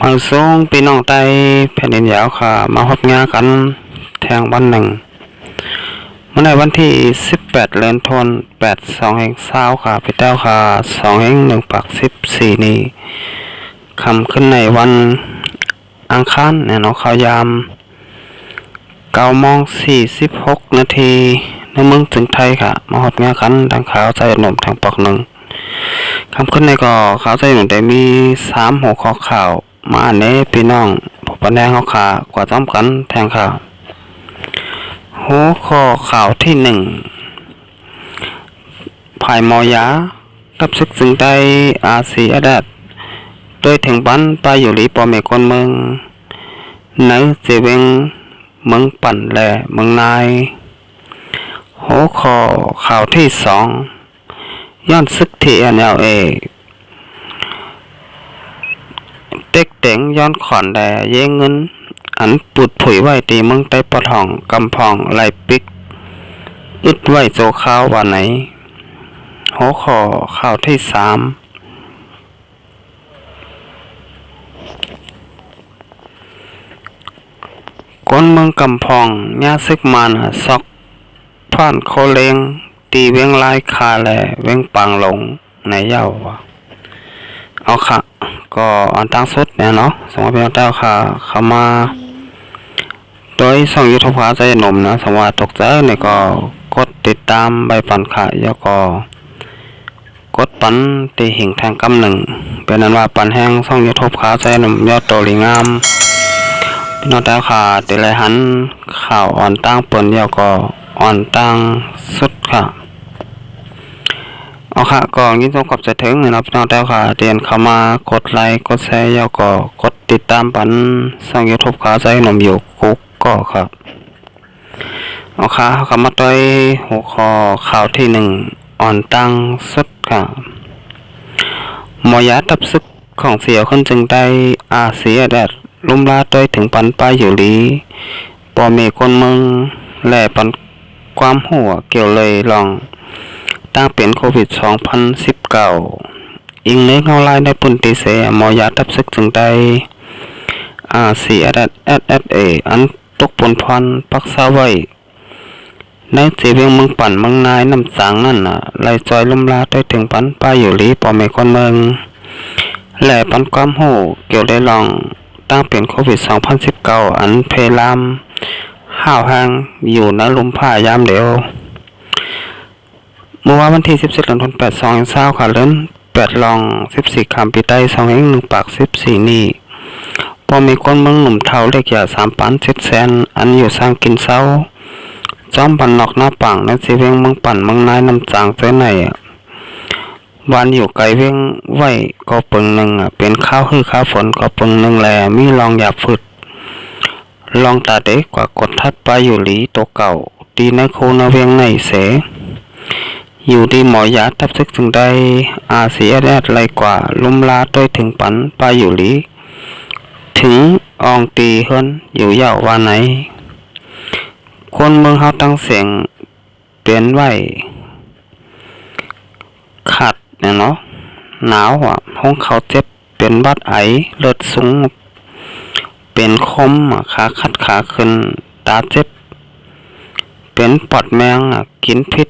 เอาส่งพี่น้องใต้แผ่นดินยาวค่ะมาพบงานกันแทงวันหนึ่งเมื่อในวันที่18เดือนธันวาคม82ค่ะพี่เต้าค่ะ2114นี้คำขึ้นในวันอังคารเนี่ยเนาะข่าวยาม9:46 นาทีในเมืองถึงไทยค่ะมาพบงานกันทางข่าวใจหนุ่มทางปอกหนึ่งคำขึ้นในก็ข่าวใจหนุ่มแต่มี3หัวข้อข่าวมาอันนี้พี่น้องผู้ปนแดงเขาขากว่าจ้ำกันแทงข่าวหัวข้อข่าวที่1ภายมอยากับศึกสึงใดอาซีอาดัดโดยถึงบันไปอยู่หลีปอเมกคนเมืองในเจเวงเมืองปั่นและเมืองนายหัวข้อข่าวที่2ย้อนศึกที่NLAเต็กเต็งย้อนขอนแดเย้งเงินอันปุดผุยไว้ตีเมืองใต้ปะทองกำพองไหลปิกอึดไว้โจข้าววันไหนหัวข้อข่าวที่3คนเมืองกำพองญาซึกมานซอกผ่านโคเลงตีเวียงลายคาแลเวียงปังหลงในเย้าเอาค่ะก็อันตั้งสุดเนี่ยเนาะสมมติพี่น้องเต้าค่ะเข้ามาโดยช่อง YouTube ขาใจหนุ่มนะสมมติตกใจเนี่ยก็กดติดตามใบปันค่ะแล้วก็กดปันตีหิ่งแทงกำหนึ่งเป็นนั้นว่าปันแห้งช่อง YouTube ขาใจหนุ่มยอดโตลีงามพี่น้องเต้าค่ะติเลยหันข่าวอ่อนตั้งเปิ่นแล้วก็อ่อนตั้งสุดค่ะเอาค่ะก็ยินดีกับจะถึงนะครับพี่น้องเต้าค่ะเตียนเข้ามากดไลค์กดแชร์แล้วก็กดติดตามปันช่อง YouTube ขาใจหนุ่มอยู่กุ๊กก็ครับเอาค่ะเข้ามาด้วยหัวข้อข่าวที่1อ่อนตั้งสุดค่ะหมอยาตับซึกของเสียวขึ้นจึงได้อาเซียแดดลุ่มลาด้วยถึงปันป้ายอยู่ลีปอเมคนเมืองแหล่ปันความหัวเกี่ยวเลยลองตั้งเป็นโควิด2019อิงเนื้อเงาลายในปุ่นตีเสหมอยาตับซึกจึงได้อาเซียแดดSSAอันตกปนพรปักษาไว้ในเจเวียงเมืองปั่นเมืองนายน้ำสางนั่นไหลจอยลุ่มลาได้ถึงปันป้ายอยู่ลีปอเมคนเมืองแหล่ปันความหูเกี่ยวได้ลองตั้งเป็นโควิด2019อันเพลามห้าวหางอยู่ในลุ่มผ้ายามเดียวเมื่อวันที่17เดือนธันวาคม2020ค่ะเลื่อน8ลอง14คำปีใต้2 1ปาก14นี้พอมีคนเมืองหนุ่มเท่าเล็กยา3 ปัน7แสนอันอยู่สร้างกินเศร้าจอมปันนอกหน้าปังในเสียเวียงเมืองปั่นเมืองนายน้ำจางเจ้าไหนวันอยู่ไกลเวียงไว้ก็ปึงหนึ่งเป็นข้าวข้าวฝนก็ปึงหนึ่งแลมีลองหยาบฝุดลองตาเด็กกว่ากดทัดไปอยู่หลีตัวเก่าตีในโคนาเวียงในเสอยู่ดีหมอยาทับซึกถึงได้อาเซียแดดไรกว่าลุ่มลาด้วยถึงปันไปอยู่หลีถึงอองตีเฮิรนอยู่ยาวว่าไหนคนเมืองเขาตั้งเสียงเปลี่ยนไว้ขัดเนี่ยเนาะหนาวห้องเขาเจ็บเป็นบัดไอเลือดสูงเป็นคมขาขัดขาขึ้นตาเจ็บเป็นปอดแมงกินพิษ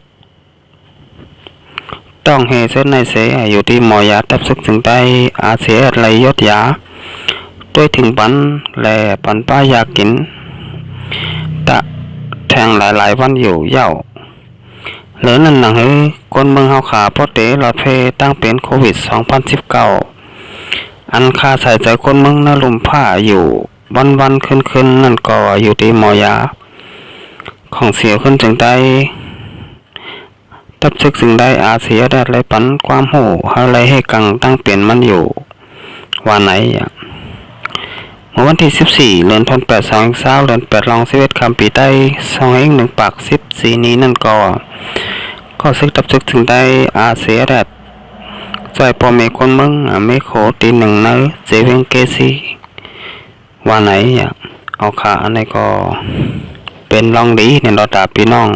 ต้องเฮเส้นในเสอยู่ที่หมอยาตับซึกถึงได้อาเสียไรยศยาด้วยถึงปันแลปันป้ายากินตะแทงหลายวันอยู่เย่าเหลือนั่นหนังเฮ้ยคนเมืองเฮาขาพอเตหลอดเพตั้งเป็นโควิด2019อันคาใส่ใจคนเมืองนลุ่มผ้าอยู่วันขึ้นนั่นก็อยู่ที่หมอยาของเสียวขึ้นจึงได้ตับซึกจึงได้อาเสียได้ไรปันความหูอะไรให้กังตั้งเปลี่ยนมันอยู่วันไหนเมื่อวันที่14เดือนธันวาคม2020เดือน8ลอง11คำปีใต้2 1ปาก14นี้นั่นก็ซึกตับซึกถึงได้อาเสียแดดใจปอเมคนเมืองไม่โคตีหนึ่งเนอเจเวงเกซีว่าไหนเอาค่ะอันนี้ก็เป็นลองดีเนี่ยเราตาพี่น้อง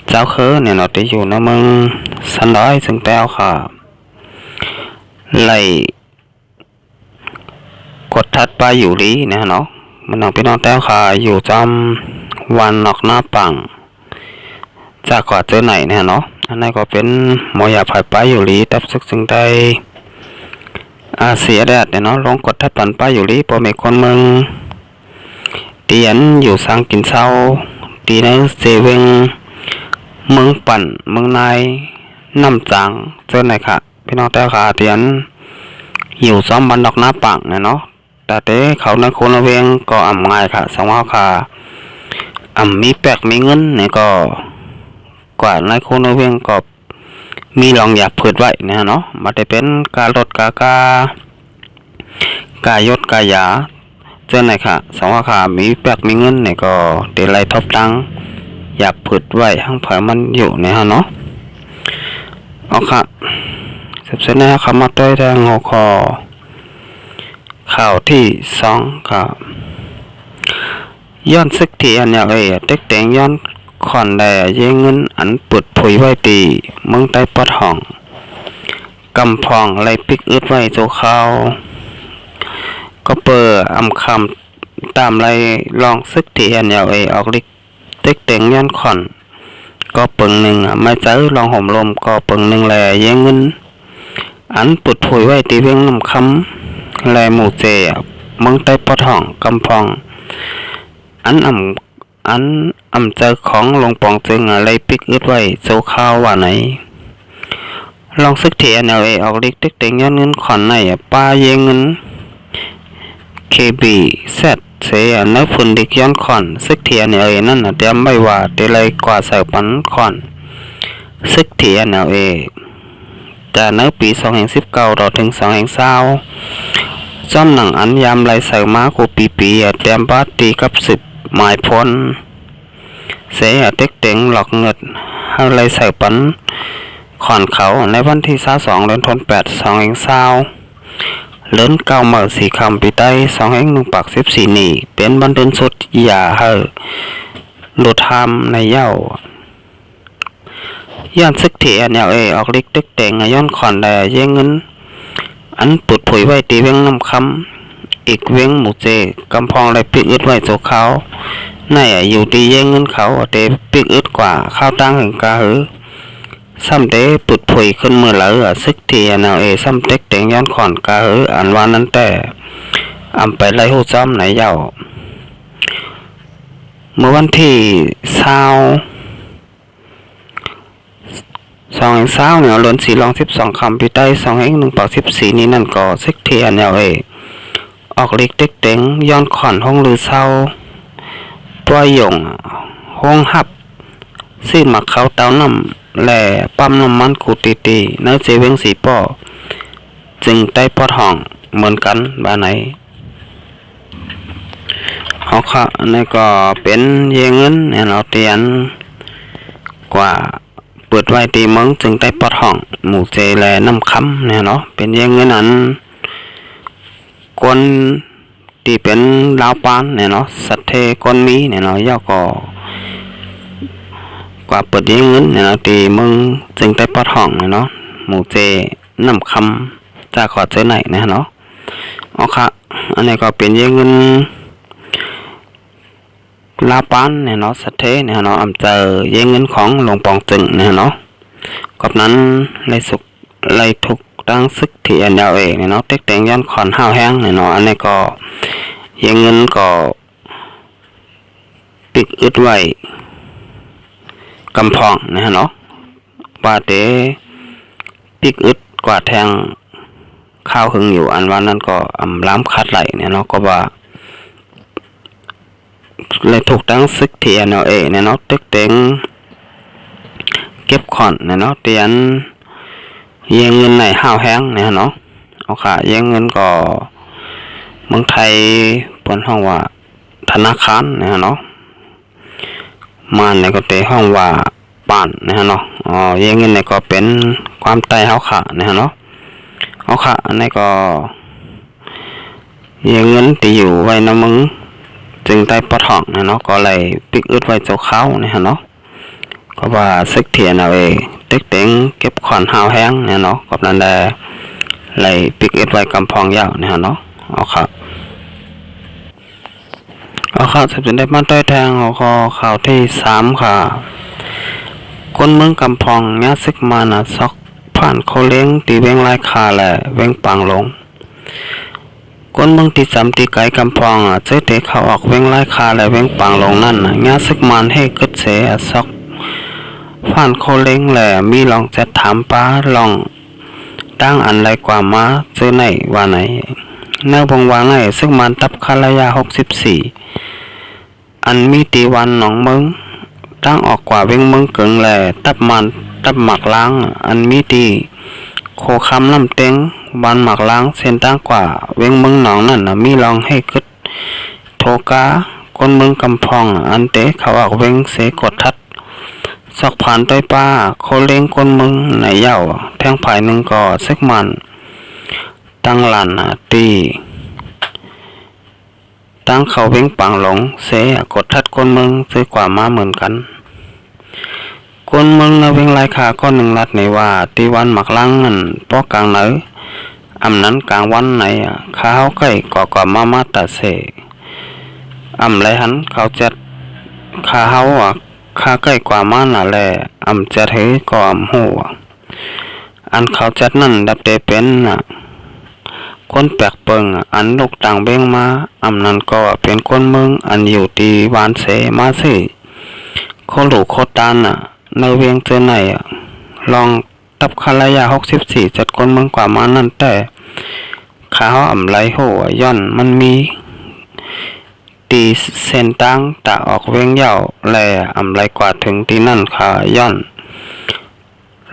เจ้าเคอเนี่ยเราจะอยู่ในเมืองสันดอยซึ่งแต้วค่ะไหล กดทัดไปอยู่ลีนะเนาะมันน้องพี่น้องแต้วค่ะอยู่จำวันนอกหน้าปังจากกว่าเจอไหนเนี่ยเนาะอันนั้นก็เป็นหมอยาผายไปอยู่ลีตับซึกจึงได้เสียแดดเนี่ยเนาะลงกดทัดปันไปอยู่ลีพอเมฆคนเมืองเตียนอยู่สร้างกินเศร้าตีในเซเวงเมืองปั่นเมืองนายน้ำจางเจอไหนค่ะพี่น้องแต้วค่ะเตียนอยู่ซ้อมบันดอกหน้าปังเนี่ยเนาะแต่เต้เขาในโคนเวียงก็ง่ายค่ะสองเอาค่ะมีแปกมีเงินเนี่ยก็กว่าในโคนเวียงก็มีลองอยากเผิดไว้เนี่ยเนาะมาได้เป็นการลดกายศกายาเจอไหนค่ะสองเอาค่ะมีแปกมีเงินเนี่ยก็เดลัยทบดังอยากเผิดไว้ทั้งเผยมันอยู่เนี่ยเนาะเอาค่ะเสร็จแล้วนะครับมาต้วยแดงหัวคอข่าวที่2ครับย้อนซึกที่อันยาวเต็กแต่งย้อนขอนแดเยเงินอันปุดผุยไว้ตีเมืองใต้ปอดห้องกำพองไรปิกอึดไว้โจข้าวก็เปิดคำตามไรลองซึกที่อันยาวออกลิกเต็กแต่งย้อนขอนก็เปิงหนึ่งไม่เจอลองห่มลมก็เปิงหนึ่งแลเยเงินอันปุดผุยไว้ตีเวียงน้ำคำแลหมู่เจเมืองใต้ปอดห้องกำพองอันเจอของลงปองจึงอะไรปิกอึดไว้โซข้าวว่าไหนลองซึกเทียนเอาออกลิกตึกเต็งย้อนเงินขอนในป้าเยเงินเคบีเซตเสียเนื้อฝุ่นดิกย้อนขอนซึกเทียนเอานั่นเตรียมไม่ว่าเตเลยกว่าใส่ปันขอนซึกเทียนเอาแต่ในปี2019ต่อถึง2020จำหนังอันยามไรใส่มากูปีเตรียมบัตตีกับ10หมายพ้นเสียเต็กเต็งหลอกเงินให้ไรใส่ปันขอนเขาในวันที่22เดือนธันวาคม2020เลื่อนเก้าเมื่อ4คำปีใต้2 ปัก14นี่เป็นบันเดินสุดอย่าให้หลุดทำในเย้าย้อนซึกเทียนยาวออกลิกตึกแต่งย้อนขอนแดเยเงินอันปุดผุยไว้ตีเวียงน้ำคำอีกเวียงหมู่เจกำพองไรปิกอึดไว้โจเขาในอยู่ตีเยเงินเขาเตปิกอึดกว่าข้าวตั้งหึงกาหือซ้ำเตปุดผุยขึ้นเมื่อไหร่ซึกเทียนยาวซ้ำเต็กแต่งย้อนขอนกาหืออันวานั้นแต่ไปไรหูซ้ำไหนยาวเมื่อวันที่2020เนี่ยล้นสีลอง12คำปีใต้2 ปัก14นี้นั่นก็ซึกเทียนยาวออกลิกเต็กเต็งย้อนขอนห้องลือเศร้าตัวหยงห้องหับซื้อหมักเขาเต้าน้ำแหล่ปั๊มน้ำมันกูตีเนื้อเจเวงสีป่อจึงใต้ปอดห้องเหมือนกันบ้านไหนเอาค่ะนี่ก็เป็นเยเงินเนี่ยเราเตียนกว่าเปิดไว้ตีเมืองจึงใต้ปอดห้องหมู่เจแลน้ำคำเนี่ยเนาะเป็นเยเงินนั้นคนที่เป็นลาวปานเนี่ยเนาะสัตเทคนมีเนี่ยเนาะย่อก็กว่าเปิดเยเงินเนี่ยเนาะตีเมืองจึงใต้ปอดห้องเนี่ยเนาะหมู่เจน้ำคำจากขอเจอไหนเนี่ยเนาะเอาค่ะอันนี้ก็เป็นเยเงินลาปานเนี่ยเนาะสัตเทเนี่ยเนาะเจอเยเงินของหลวงปองจึงเนี่ยเนาะกับนั้นเลยถูกตั้งซึกที่อันยาวเนี่ยเนาะเต็กแต่งย้อนขอนห้าวแห้งเนี่ยเนาะอันนี้ก็เยเงินก็ปิกอึดไว้กำพองเนี่ยเนาะว่าเตปิกอึดกว่าแทงข้าวหึงอยู่อันวันนั้นก็ล้ำคัดไหลเนี่ยเนาะก็ว่าเลยถูกตั้งซึกที่อันเนี่ยเนาะเต็กแต่งเก็บขอนเนี่ยเนาะเตียนเยเงินในห้าวแห้งเนี่ยเนาะเอาค่ะเยเงินก็เมืองไทยปนห้องว่าธนาคารเนี่ยเนาะมันเนี่ยก็เตะห้องว่าป่านเนี่ยเนาะเยเงินเนี่ยก็เป็นความไตเฮาค่ะเนี่ยเนาะเอาค่ะอันนี้ก็เยเงินที่อยู่ไว้น้ำมึงจึงใต้ปอดห้องเนี่ยเนาะก็เลยปิกอึดไว้เจ้าเขาเนี่ยเนาะก็ว่าซึกเทียนเอาเต็กเต็งเก็บขอนห้าวแห้งเนี่ยเนาะกับนั้นได้เลยปิกอึดไว้กำพองยาวเนี่ยเนาะเอาค่ะ เอาข่าวสืบได้มาต้อยแทงหัวข้อข่าวที่3ค่ะคนเมืองกำพองญาซึกมานะซอกผ่านโคเล้งตีเวงลายคาและเวงปังหลงคนเมืองที่3ตีไก่กำพองเจอเตะเขาออกเวงลายคาและเวงปังหลงนั่นญาซึกมันให้กึดเสซอกผ่านโคเล้งและมีลองจะถามป้าลองตั้งอันไรกว่ามาเจอไหนว่าไหนเนื้อพงวางไหนซึ่งมันตับคาลายา64อันมีตีวันหนองเมืองตั้งออกกว่าเวงเมืองเกิงแหล่ตับมันตับหมักล้างอันมีตีโคคำลำเต็งวันหมักล้างเส้นตั้งกว่าเวงเมืองหนองนั่นมีลองให้กึดโทกาคนเมืองกำพองอันเตะเขาออกเวงเสกดทัดสอกผ่านต้อยป้าโคเล้งคนเมืองไหนเย่าแทงภายหนึ่งก่อซึกมันตั้งหลันตีตั้งเขาเว้งปังหลงเสกดทัดคนเมืองซื้อกว่ามาเหมือนกันคนเมืองเว้งลายขาก็หนึ่งรัดในว่าตีวันหมักล้างนั่นป้อกลางไหนอำนั้นกลางวันไหนข้าวไก่ก่อมาตาเสอำไรหันเขาจัดข้าเฮาข้าไก่กว่ามาหน่ะแลอำจัดให้ก่อำหัวอันเขาจัดนั่นดับเตเป็นคนแปลกเปิงอันลูกต่างเบ้งมาอำนั้นก็เป็นคนเมืองอันอยู่ตีวานเสมาสิโคหลูโคตานในเวียงเจอไหนลองตับคาลายา64จัดคนเมืองกว่ามานั่นแต่ข้าวอำไรโหย่อนมันมีตีเส้นตั้งตะออกเวียงเหย่าแลอำไรกว่าถึงที่นั่นขาย่อน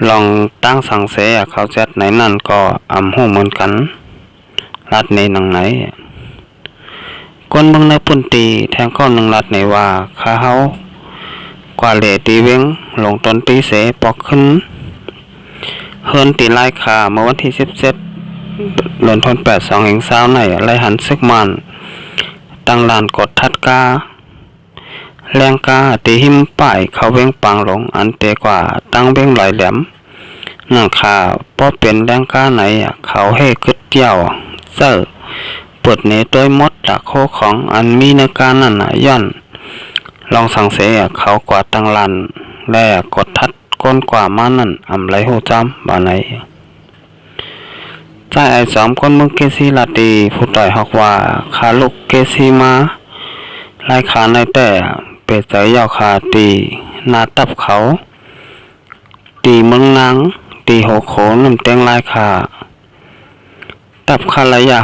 ลองตั้งสังเสเขาจัดไหนนั่นก็อำหูเหมือนกันรัดในหนังไหนคนเมืองในปุ่นตีแทงข้อหนึ่งรัดในว่าข้าเฮากว่าเหลตีเว้งลงต้นตีเสปอกขึ้นเฮินตีลายขาเมื่อวันที่17 เดือนธันวาคม2020ในไล่หันซึกมันตั้งลานกดทัดกาแรงกาตีหิมป้ายเขาเว้งปังหลงอันเตกว่าตั้งเว้งไหลแหลมนั่งขาป้อเป็นแรงกาไหนเขาให้กึดเดี่ยวเซอร์เปิดเนต้วยมดตะโคของอันมีในการนั่นย่อนลองสังเสเขากว่าตั้งลันแลกดทัดก้นกว่ามานั่นอำไรหูจำบ่าไหนใจไอ้สองคนเมืองเกซีลาตีผู้ต่อยฮอกว่าขาลูกเกซีมาลายขาในแต่เป็ดใจยาวขาตีนาตับเขาตีเมืองนางตีโหโขน้ำเต็งลายขาตับคาลายา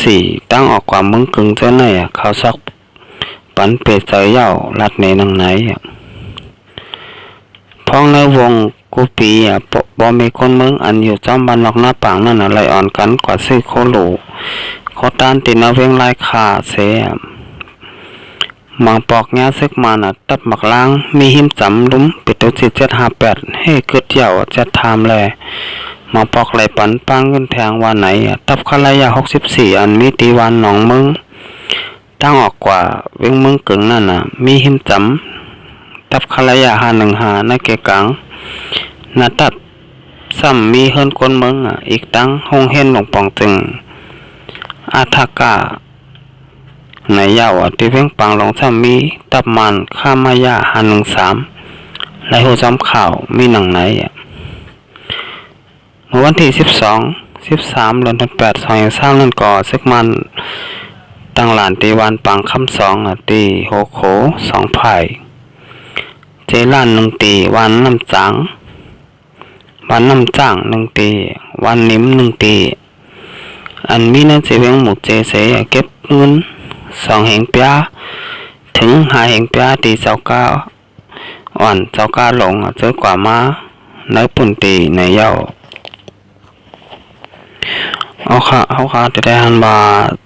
64ตั้งออกกว่าเมืองกึ่งเจ้าไหนเขาซักปันเป็ดใจยาวลัดในนังไหนพ้องในวงกูปีบ่มีคนเมืองอันอยู่จอมบ้านนอกหน้าปางนั่นไหลอ่อนกันกว่าซื้อโคโหลโคตานตินาเวงลายขาเสมังปอกญาซึกมาตับหมักล้างมีหิมจำลุ้มปิดตัว758ให้เกิดเดี่ยวจะทำแลมังปอกไหลปันปังเงินแทงว่าไหนตับคาลายา64อันมีตีวันหนองเมืองตั้งออกกว่าเวงเมืองกึ่งนั่นมีหิมจำตับคาลายา515ในเกกังนาตัดซ้ำมีเฮิรนคนเมืองอีกตั้งห้องเฮนหลงปองจึงอาทากาในเย้าที่เพ่งปังหลงซ้ำมีตับมันข้ามายา513และหูจำข่าวมีหนังไหนเมื่อวันที่13 เดือนธันวาคม2020นั่นก่อซึกมันตั้งหลานตีวันปังคำ2ตีโหโข2ไผ่เจล้าน1ตีวันน้ำจังวันน้ำจ้าง1ตีวันนิ่ม1ตีอันมีในเจเวงหมู่เจเสเก็บเงิน2 เหงเปียถึง5 เหงเปียตีเจ้าก้าอ่อนเจ้าก้าหลงเจอกว่ามาในปุ่นตีในเย้าเอาค่ะจะได้หันบา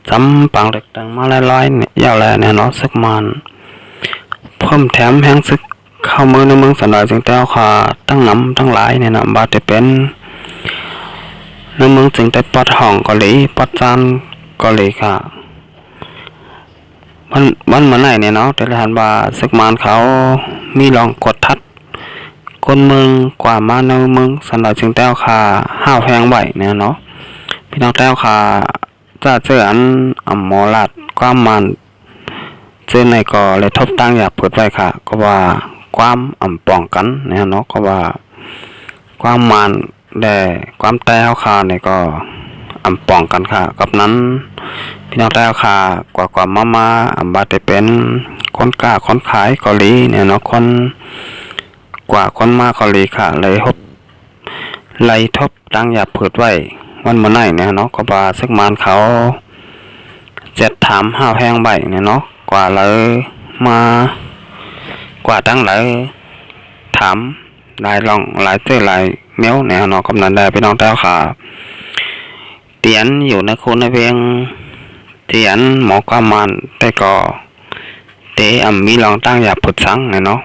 จำปังเล็กตังมาลอยเนี่ยเย้าแลเนี่ยเนาะซึกมันเพิ่มแถมแห้งซึกเข้าเมืองในเมืองสันดอยจึงแต่ค่ะตั้งน้ำทั้งหลายเนี่ยนะบาจะเป็นในเมืองจึงแต่ปอดห้องเกาหลีปอดจานเกาหลีค่ะวันเมื่อไหร่เนี่ยเนาะแต่ละหันบาซึกมันเขามีลองกดทัดคนเมืองกว่ามาในเมืองสันดอยจึงแต่ค่ะห้าวแพงไหวเนี่ยเนาะพี่น้องแต่ค่ะจะเจออันหมอลัดความมัน เจอในก็เลยทบตั้งอย่าเปิดไว้ค่ะก็ว่าความป้องกันเนี่ยเนาะก็ว่าความมันแต่ความแต้วค่ะเนี่ยก็ป้องกันค่ะกับนั้นพี่น้องแต้วค่ะกว่ามาบาดจะเป็นคนกล้าคนขายเกาหลีเนี่ยเนาะคนกว่าคนมาเกาหลีค่ะเลยทบตั้งอย่าเปิดไว้วันมื้อไหนเนี่ยเนาะก็ว่าซึกมานเขาเจ็ดถามห้าวแห้งใบเนี่ยเนาะกว่าเลยมากว่าตั้งหลายถามหลายลองหลายเตื้อหลายเมี้ยวเนี่ยเนาะกำนันได้พี่น้องแต้วค่ะเตียนอยู่ในคนในเวียงเตียนหมอความมันแต่ก็เตะมีลองตั้งอย่าผุดสังเนี่ยเนาะ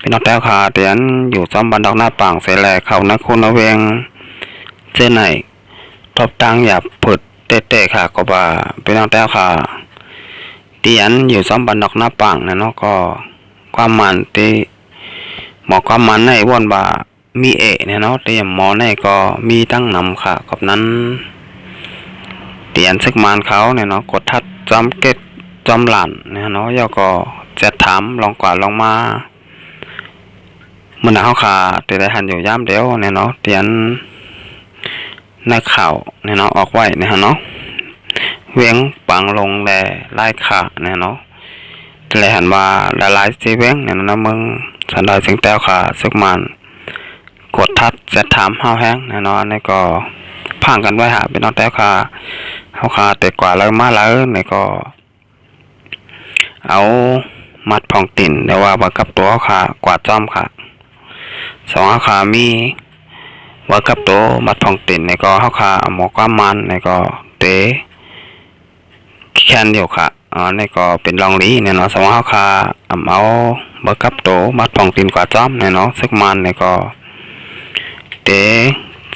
พี่น้องแต้วค่ะเตียนอยู่จอมบันดอกหน้าป่างเสแลเข้าในคนในเวียงเจ้าไหนทบตั้งอย่าผุดเตะค่ะก็ว่าพี่น้องแต้วค่ะเตียนอยู่จอมบันดอกหน้าป่างเนี่ยเนาะก็ความมันเตะหมอความมันในวนบ่ามีเนี่ยเนาะแต่หมอในก็มีตั้งนำค่ะกับนั้นเตียนซึกมานเขาเนี่ยเนาะกดทัดจอมเก็ดจอมหลานเนี่ยเนาะย่อก็จะถามลองกว่าลองมามันหนาวค่ะแต่ได้หันอยู่ย่ามเดียวเนี่ยเนาะเตียนในข่าวเนี่ยเนาะออกไว้เนี่ยเนาะเวียงปังลงแลไล่ขาเนี่ยเนาะแต่เลยหันว่าละลายสีเวียงเนี่ยนะมึงสันดอยสิงแต้วค่ะซึกมันกดทัดจะถามห้าวแห้งแน่นอนนี่ก็พังกันไว้หาเป็นน้องแต้วค่ะห้าวค่ะแต่กว่าเลยมาแล้วนี่ก็เอามัดผ่องติ่นเดี๋ยวว่าบังกับตัวค่ะกวาดจ้อมค่ะสองห้าวค่ะมีบังกับตัวมัดผ่องติ่นนี่ก็ห้าวค่ะหมอความมันนี่ก็เตะแคนอยู่ค่ะนี่ก็เป็นรองลีเนี่ยเนาะสองห้าวค่ะเอาบังกับตัวมัดผ่องติ่นกวาดจ้อมเนี่ยเนาะซึกมันนี่ก็เตะ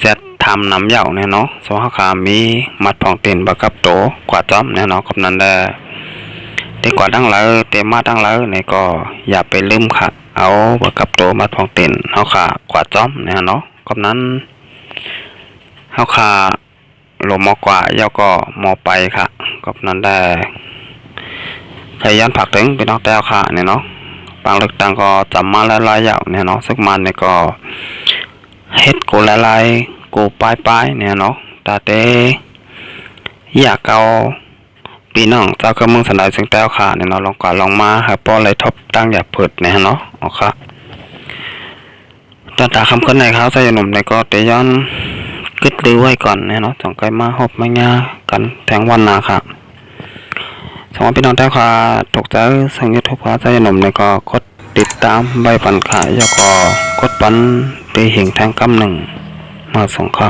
จะทำน้ำเหย่าเนี่ยเนาะสองขามีมัดผ่องเต็นบักกับโตกว่าจ้อมเนี่ยเนาะกับนั้นได้แต่กว่าตั้งแล้วเตมาตั้งแล้วเนี่ยก็อย่าไปลืมค่ะเอาบักกับโตมัดผ่องเต็นเฮาขากว่าจ้อมเนี่ยเนาะกับนั้นเฮาขาลมมอกว่าเย่าก็มอไปค่ะกับนั้นได้ใครยันผักถึงเป็นน้องแต้วค่ะเนี่ยเนาะบางเลือกตั้งก็จำมาแล้วลายเหย่าเนี่ยเนาะสักมันเนี่ยก็เฮ็ดกูละลายกูปลายเนี่ยเนาะตาเตอยากเอาปีน้องเจ้าก็มึงสันดอยสิงแต้วค่ะเนี่ยเนาะลองก่อนลองมาหาป้อเลยทบตั้งอย่าเปิดเนี่ยเนาะอ๋อค่ะตาคำขึ้นในเขาใจหนุ่มในก็เตย้อนกึดลือไว้ก่อนเนี่ยเนาะส่งไกลมาหบไม่ง่ากันแทงวันนาค่ะสองพี่น้องแต้วค่ะตกใจสังยุทธภาใจหนุ่มในก็กดติดตามใบปันขายแล้วก็กดปันตีหิ่งแทงกำหนึ่งมาส่งค่ะ